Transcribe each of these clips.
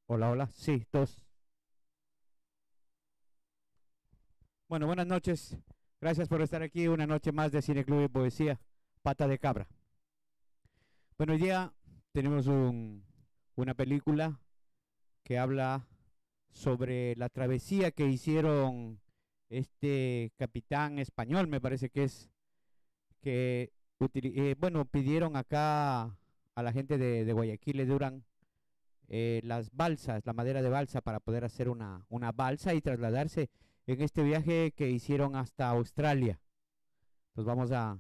Hola, hola, sí, dos. Bueno, buenas noches. Gracias por estar aquí una noche más de Cine Club y Poesía, Pata de Cabra. Bueno, hoy día tenemos una película que habla sobre la travesía que hicieron este capitán español, me parece que es, que bueno, pidieron acá a la gente de Guayaquil, le duran las balsas, la madera de balsa para poder hacer una balsa y trasladarse en este viaje que hicieron hasta Australia. Entonces vamos a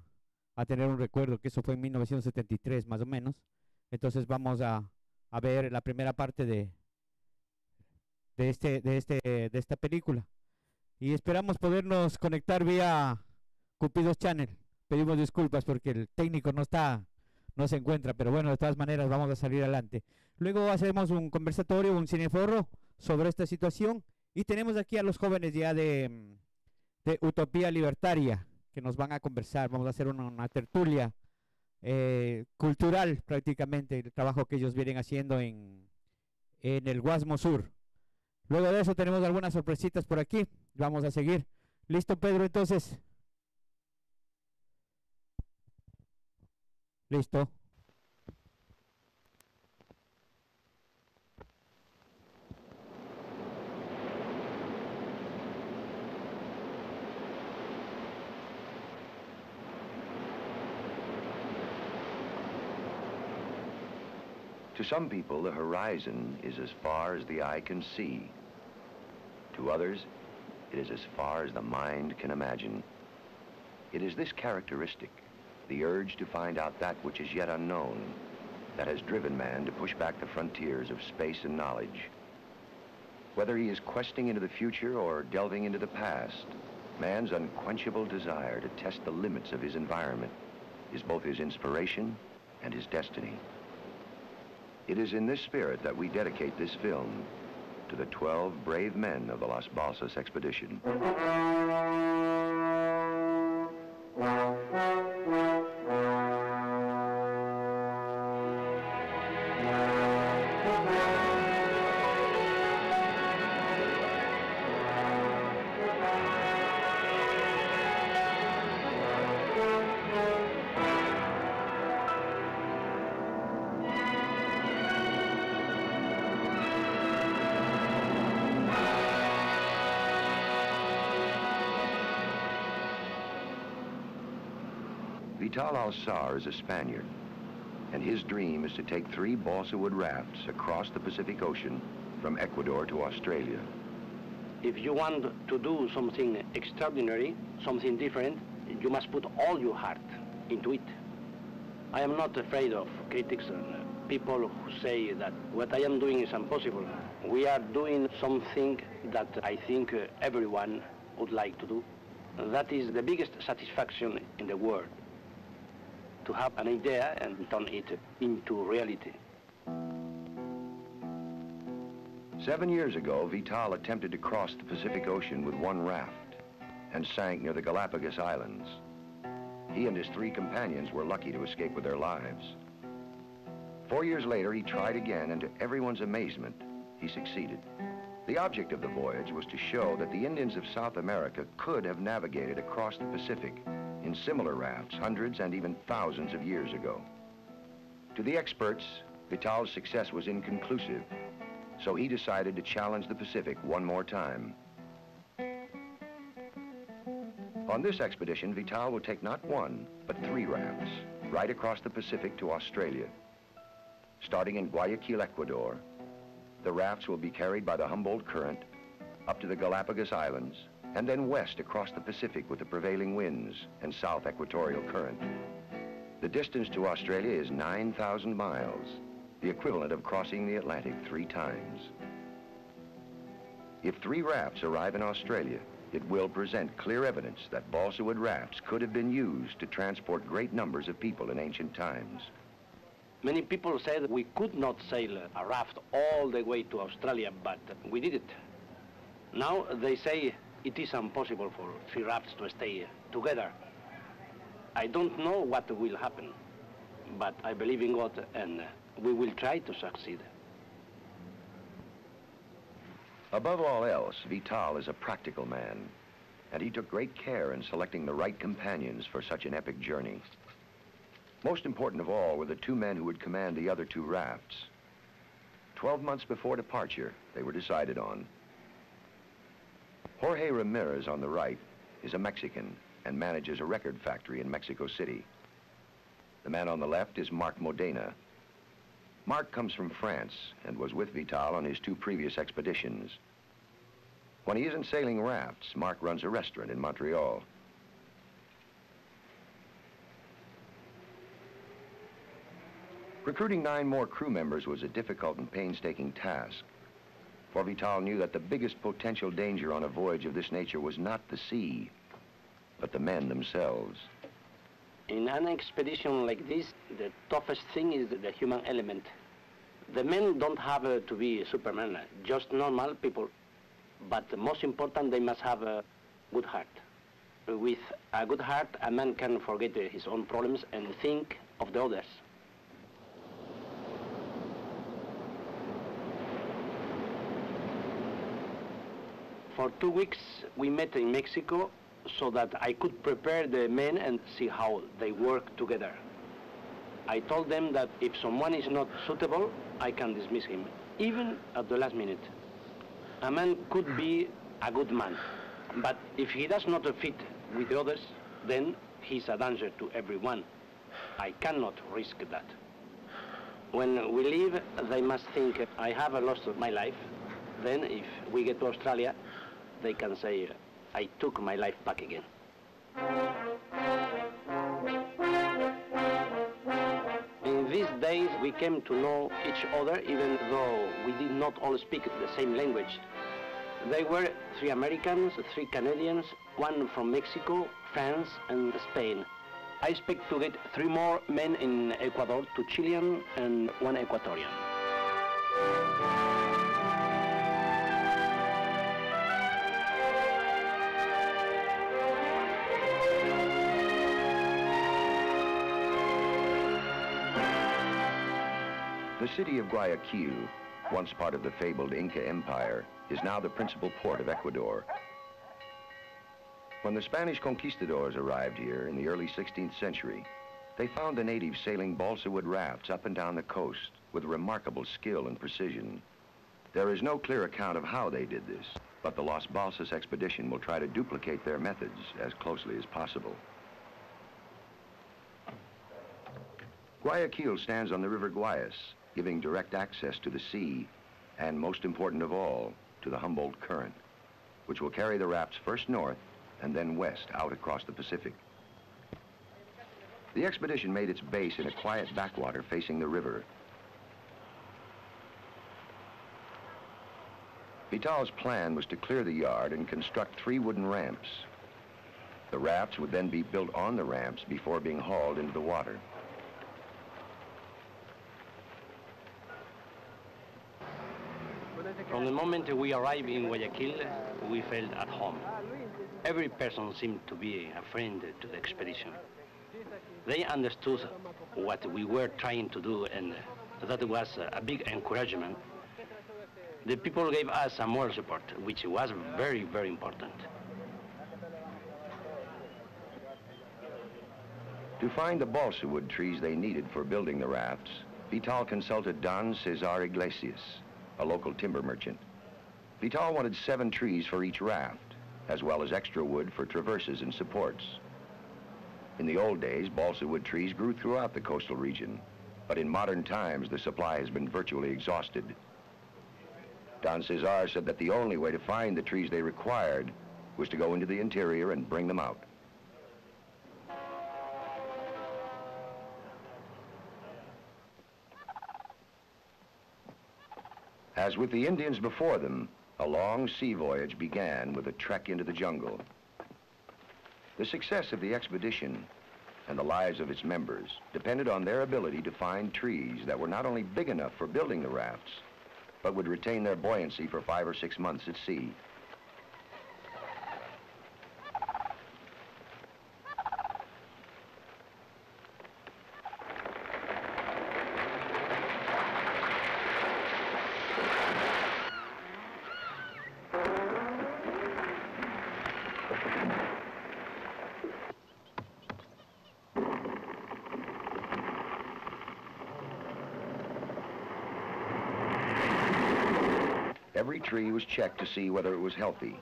tener un recuerdo que eso fue en 1973 más o menos. Entonces vamos a ver la primera parte de esta película. Y esperamos podernos conectar vía Cupidos Channel. Pedimos disculpas porque el técnico no se encuentra, pero bueno, de todas maneras vamos a salir adelante. Luego hacemos un conversatorio, un cineforro sobre esta situación y tenemos aquí a los jóvenes ya de Utopía Libertaria que nos van a conversar. Vamos a hacer una tertulia cultural prácticamente, el trabajo que ellos vienen haciendo en el Guasmo Sur. Luego de eso tenemos algunas sorpresitas por aquí. Vamos a seguir. ¿Listo, Pedro? Entonces, listo. To some people, the horizon is as far as the eye can see. To others, it is as far as the mind can imagine. It is this characteristic, the urge to find out that which is yet unknown, that has driven man to push back the frontiers of space and knowledge. Whether he is questing into the future or delving into the past, man's unquenchable desire to test the limits of his environment is both his inspiration and his destiny. It is in this spirit that we dedicate this film to the 12 brave men of the Las Balsas expedition. Vital Alçar is a Spaniard, and his dream is to take 3 balsa wood rafts across the Pacific Ocean from Ecuador to Australia. If you want to do something extraordinary, something different, you must put all your heart into it. I am not afraid of critics and people who say that what I am doing is impossible. We are doing something that I think everyone would like to do. That is the biggest satisfaction in the world, to have an idea and turn it into reality. 7 years ago, Vital attempted to cross the Pacific Ocean with 1 raft and sank near the Galapagos Islands. He and his 3 companions were lucky to escape with their lives. 4 years later, he tried again, and to everyone's amazement, he succeeded. The object of the voyage was to show that the Indians of South America could have navigated across the Pacific in similar rafts hundreds and even thousands of years ago. To the experts, Vital's success was inconclusive, so he decided to challenge the Pacific one more time. On this expedition, Vital will take not 1, but 3 rafts right across the Pacific to Australia. Starting in Guayaquil, Ecuador, the rafts will be carried by the Humboldt Current up to the Galapagos Islands, and then west across the Pacific with the prevailing winds and south equatorial current. The distance to Australia is 9,000 miles, the equivalent of crossing the Atlantic 3 times. If 3 rafts arrive in Australia, it will present clear evidence that balsa wood rafts could have been used to transport great numbers of people in ancient times. Many people said we could not sail a raft all the way to Australia, but we did it. Now they say it is impossible for 3 rafts to stay together. I don't know what will happen, but I believe in God and we will try to succeed. Above all else, Vital is a practical man, and he took great care in selecting the right companions for such an epic journey. Most important of all were the two men who would command the other two rafts. 12 months before departure, they were decided on. Jorge Ramirez on the right is a Mexican and manages a record factory in Mexico City. The man on the left is Marc Modena. Marc comes from France and was with Vital on his two previous expeditions. When he isn't sailing rafts, Marc runs a restaurant in Montreal. Recruiting 9 more crew members was a difficult and painstaking task, for Vital knew that the biggest potential danger on a voyage of this nature was not the sea, but the men themselves. In an expedition like this, the toughest thing is the human element. The men don't have to be supermen, just normal people. But the most important, they must have a good heart. With a good heart, a man can forget his own problems and think of the others. For 2 weeks, we met in Mexico so that I could prepare the men and see how they work together. I told them that if someone is not suitable, I can dismiss him, even at the last minute. A man could be a good man, but if he does not fit with the others, then he's a danger to everyone. I cannot risk that. When we leave, they must think I have lost my life. Then if we get to Australia, they can say, I took my life back again. In these days, we came to know each other, even though we did not all speak the same language. They were 3 Americans, 3 Canadians, 1 from Mexico, France, and Spain. I expect to get 3 more men in Ecuador, 2 Chilean and 1 Ecuadorian. The city of Guayaquil, once part of the fabled Inca Empire, is now the principal port of Ecuador. When the Spanish conquistadors arrived here in the early 16th century, they found the natives sailing balsa wood rafts up and down the coast with remarkable skill and precision. There is no clear account of how they did this, but the Los Balsas expedition will try to duplicate their methods as closely as possible. Guayaquil stands on the River Guayas, giving direct access to the sea, and most important of all, to the Humboldt Current, which will carry the rafts first north and then west out across the Pacific. The expedition made its base in a quiet backwater facing the river. Vital's plan was to clear the yard and construct 3 wooden ramps. The rafts would then be built on the ramps before being hauled into the water. From the moment we arrived in Guayaquil, we felt at home. Every person seemed to be a friend to the expedition. They understood what we were trying to do, and that was a big encouragement. The people gave us a moral support, which was very, very important. To find the balsa wood trees they needed for building the rafts, Vital consulted Don Cesar Iglesias, a local timber merchant. Vital wanted 7 trees for each raft, as well as extra wood for traverses and supports. In the old days, balsa wood trees grew throughout the coastal region, but in modern times, the supply has been virtually exhausted. Don Cesar said that the only way to find the trees they required was to go into the interior and bring them out. As with the Indians before them, a long sea voyage began with a trek into the jungle. The success of the expedition and the lives of its members depended on their ability to find trees that were not only big enough for building the rafts, but would retain their buoyancy for 5 or 6 months at sea. Every tree was checked to see whether it was healthy.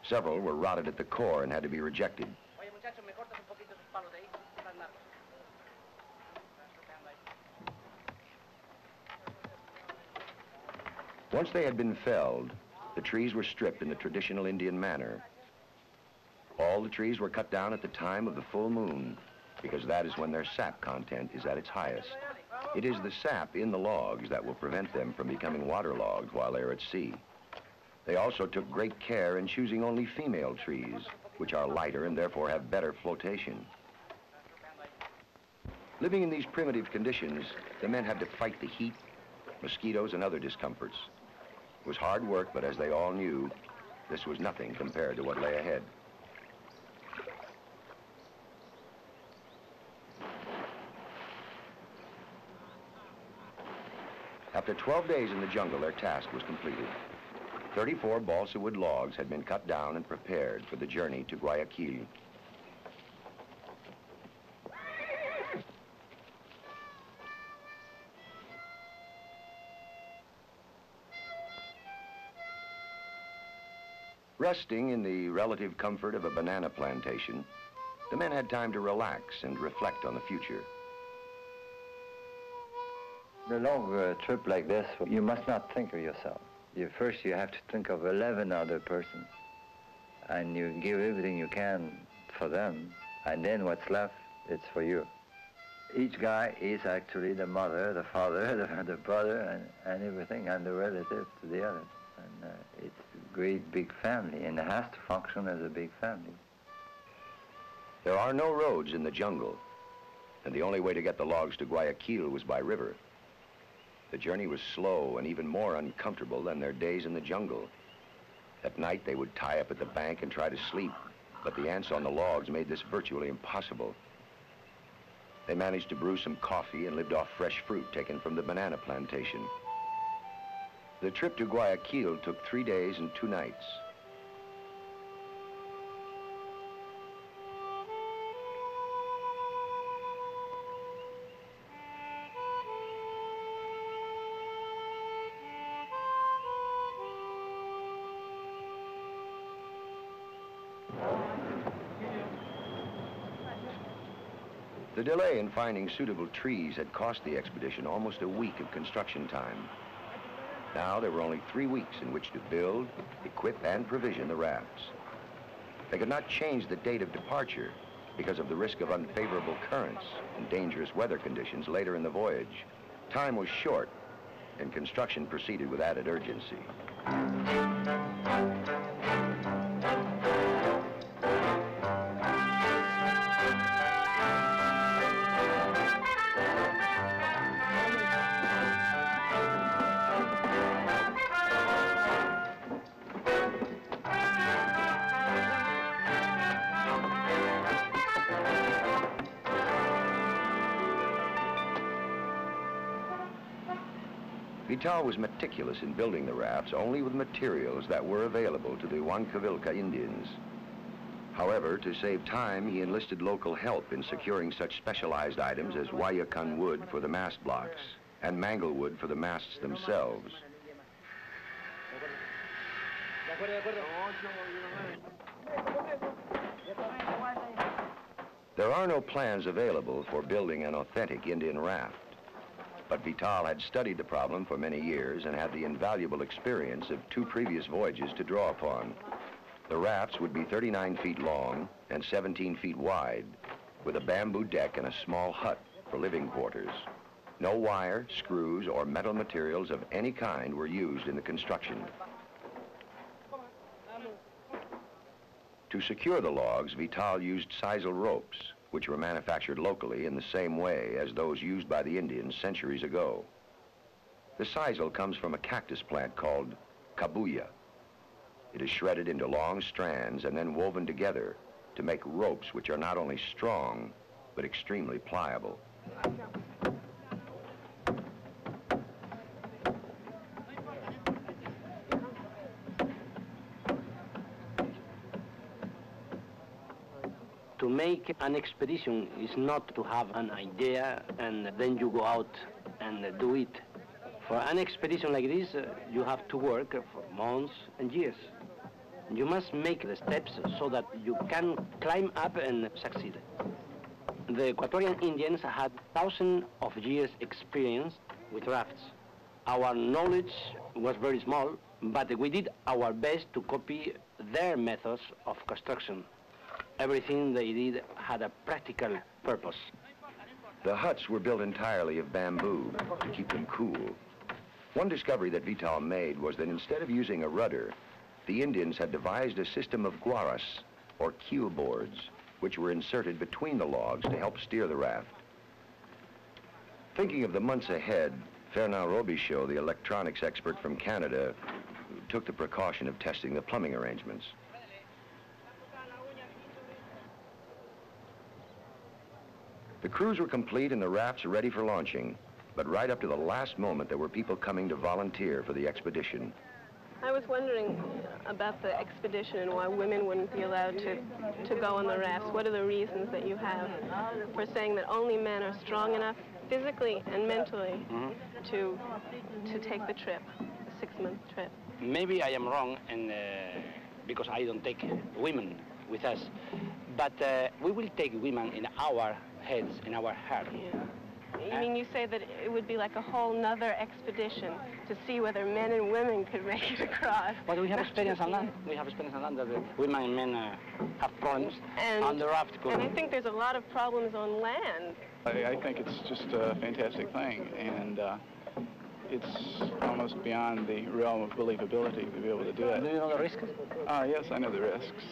Several were rotted at the core and had to be rejected. Once they had been felled, the trees were stripped in the traditional Indian manner. All the trees were cut down at the time of the full moon, because that is when their sap content is at its highest. It is the sap in the logs that will prevent them from becoming waterlogged while they're at sea. They also took great care in choosing only female trees, which are lighter and therefore have better flotation. Living in these primitive conditions, the men had to fight the heat, mosquitoes, and other discomforts. It was hard work, but as they all knew, this was nothing compared to what lay ahead. After 12 days in the jungle, their task was completed. 34 balsa wood logs had been cut down and prepared for the journey to Guayaquil. Resting in the relative comfort of a banana plantation, the men had time to relax and reflect on the future. The long trip like this, you must not think of yourself. First you have to think of 11 other persons, and you give everything you can for them, and then what's left, it's for you. Each guy is actually the mother, the father, the brother, and everything, and the relative to the other. And it's a great big family, and it has to function as a big family. There are no roads in the jungle, and the only way to get the logs to Guayaquil was by river. The journey was slow and even more uncomfortable than their days in the jungle. At night, they would tie up at the bank and try to sleep, but the ants on the logs made this virtually impossible. They managed to brew some coffee and lived off fresh fruit taken from the banana plantation. The trip to Guayaquil took 3 days and 2 nights. The delay in finding suitable trees had cost the expedition almost a week of construction time. Now there were only 3 weeks in which to build, equip, and provision the rafts. They could not change the date of departure because of the risk of unfavorable currents and dangerous weather conditions later in the voyage. Time was short, and construction proceeded with added urgency. Vital was meticulous in building the rafts only with materials that were available to the Huancavilca Indians. However, to save time, he enlisted local help in securing such specialized items as Guayacan wood for the mast blocks and mangle wood for the masts themselves. There are no plans available for building an authentic Indian raft. But Vital had studied the problem for many years and had the invaluable experience of 2 previous voyages to draw upon. The rafts would be 39 feet long and 17 feet wide, with a bamboo deck and a small hut for living quarters. No wire, screws, or metal materials of any kind were used in the construction. To secure the logs, Vital used sisal ropes, which were manufactured locally in the same way as those used by the Indians centuries ago. The sisal comes from a cactus plant called cabuya. It is shredded into long strands and then woven together to make ropes which are not only strong, but extremely pliable. To make an expedition is not to have an idea and then you go out and do it For an expedition like this, you have to work for months and years. You must make the steps so that you can climb up and succeed. The Equatorian Indians had thousands of years experience with rafts. Our knowledge was very small, but we did our best to copy their methods of construction. Everything they did had a practical purpose. The huts were built entirely of bamboo to keep them cool. One discovery that Vital made was that instead of using a rudder, the Indians had devised a system of guaras, or keel boards, which were inserted between the logs to help steer the raft. Thinking of the months ahead, Fernand Robichaud, the electronics expert from Canada, took the precaution of testing the plumbing arrangements. The crews were complete and the rafts ready for launching, but right up to the last moment there were people coming to volunteer for the expedition. I was wondering about the expedition and why women wouldn't be allowed to go on the rafts. What are the reasons that you have for saying that only men are strong enough physically and mentally to take the trip, a 6-month trip? Maybe I am wrong, and because I don't take women with us, but we will take women in our heads, in our heart. Yeah. You mean you say that it would be like a whole nother expedition to see whether men and women could make it across? But we have experience on land. We have experience on land that women and men have problems on the raft. And I think there's a lot of problems on land. I think it's just a fantastic thing, and it's almost beyond the realm of believability to be able to do it. Do you know the risks? Yes, I know the risks.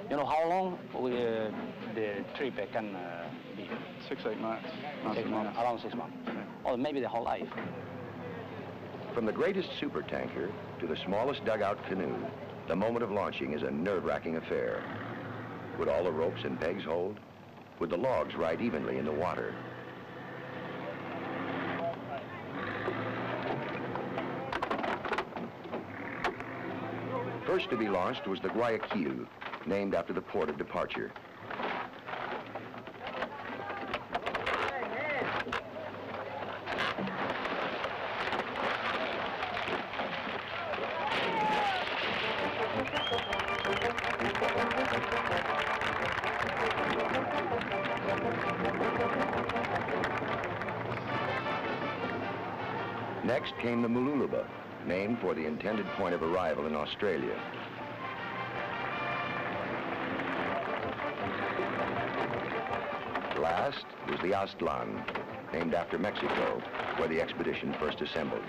You know how long the trip can be? 6-8 months. Around 6 months. Or maybe the whole life. From the greatest supertanker to the smallest dugout canoe, the moment of launching is a nerve-wracking affair. Would all the ropes and pegs hold? Would the logs ride evenly in the water? First to be launched was the Guayaquil, named after the port of departure. Next came the Mululuba, named for the intended point of arrival in Australia. Last was the Aztlan, named after Mexico, where the expedition first assembled.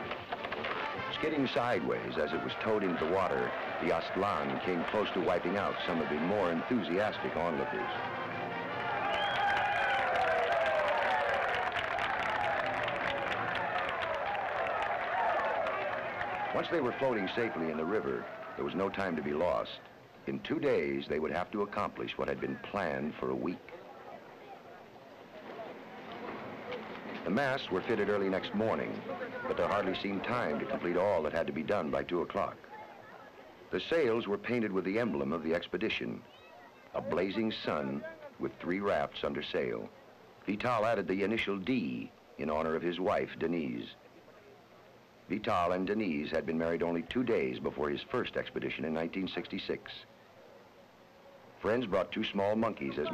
Skidding sideways as it was towed into the water, the Aztlan came close to wiping out some of the more enthusiastic onlookers. Once they were floating safely in the river, there was no time to be lost. In 2 days, they would have to accomplish what had been planned for a week. The masts were fitted early next morning, but there hardly seemed time to complete all that had to be done by 2 o'clock. The sails were painted with the emblem of the expedition, a blazing sun with 3 rafts under sail. Vital added the initial D in honor of his wife, Denise. Vital and Denise had been married only 2 days before his first expedition in 1966. Friends brought 2 small monkeys as